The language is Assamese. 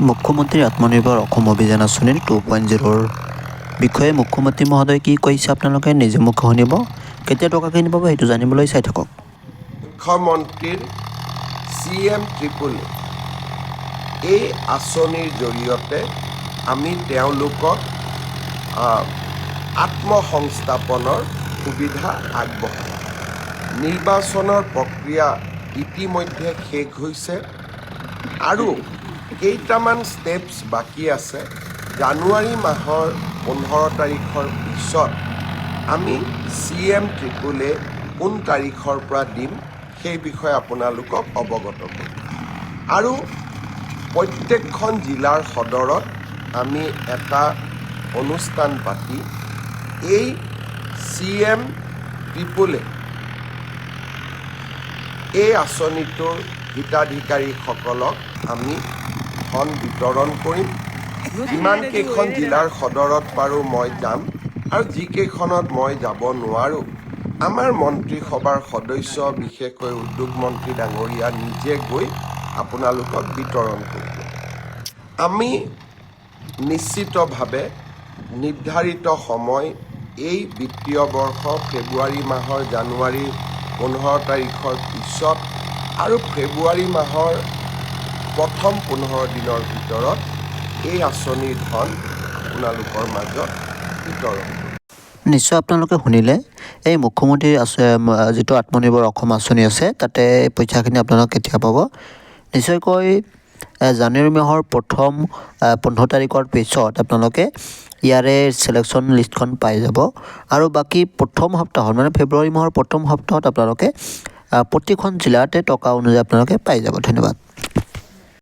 মুখ্যমন্ত্ৰী আত্মনিৰ্ভৰ অসম অভিযান আঁচনিৰ 2.0ৰ বিষয়ে মুখ্যমন্ত্ৰী মহোদয়ে কি কৈছে আপোনালোকে নিজে মুখে শুনিব। কেতিয়া টকাখিনি পাব সেইটো জানিবলৈ চাই থাকক। মুখ্যমন্ত্ৰীৰ CM এই আঁচনিৰ জৰিয়তে আমি তেওঁলোকক আত্মসংস্থাপনৰ সুবিধা আগবঢ়াম। নিৰ্বাচনৰ প্ৰক্ৰিয়া ইতিমধ্যে শেষ হৈছে আৰু কেইটামান ষ্টেপছ বাকী আছে। জানুৱাৰী মাহৰ 15 তাৰিখৰ পিছত আমি CM কোন তাৰিখৰ পৰা দিম সেই বিষয়ে আপোনালোকক অৱগত কৰিম। আৰু প্ৰত্যেকখন জিলাৰ সদৰত আমি এটা অনুষ্ঠান পাতি এই CM এই আঁচনিটোৰ হিতাধিকাৰীসকলক আমি ধন বিতৰণ কৰিম। যিমানকেইখন জিলাৰ সদৰত পাৰোঁ মই যাম, আৰু যিকেইখনত মই যাব নোৱাৰোঁ আমাৰ মন্ত্ৰীসভাৰ সদস্য, বিশেষকৈ উদ্যোগ মন্ত্ৰী ডাঙৰীয়া নিজে গৈ আপোনালোকক বিতৰণ কৰিব। আমি নিশ্চিতভাৱে নিৰ্ধাৰিত সময় এই বিত্তীয় বৰ্ষ ফেব্ৰুৱাৰী মাহৰ জানুৱাৰী 15 তাৰিখৰ পিছত আৰু ফেব্ৰুৱাৰী মাহৰ প্ৰথম 15 দিনৰ ভিতৰত এই আঁচনিৰ ধন আপোনালোকৰ মাজত বিতৰণ কৰিব। নিশ্চয় আপোনালোকে শুনিলে, এই মুখ্যমন্ত্ৰীৰ যিটো আত্মনিৰ্ভৰ অসম আঁচনি আছে তাতে পইচাখিনি আপোনালোকে কেতিয়া পাব। নিশ্চয়কৈ জানুৱাৰী মাহৰ প্ৰথম 15 তাৰিখৰ পিছত আপোনালোকে ইয়াৰে ছিলেকশ্যন লিষ্টখন পাই যাব। আৰু বাকী প্ৰথম সপ্তাহত মানে ফেব্ৰুৱাৰী মাহৰ প্ৰথম সপ্তাহত আপোনালোকে প্ৰতিখন জিলাতে টকা অনুযায়ী আপোনালোকে পাই যাব। ধন্যবাদ।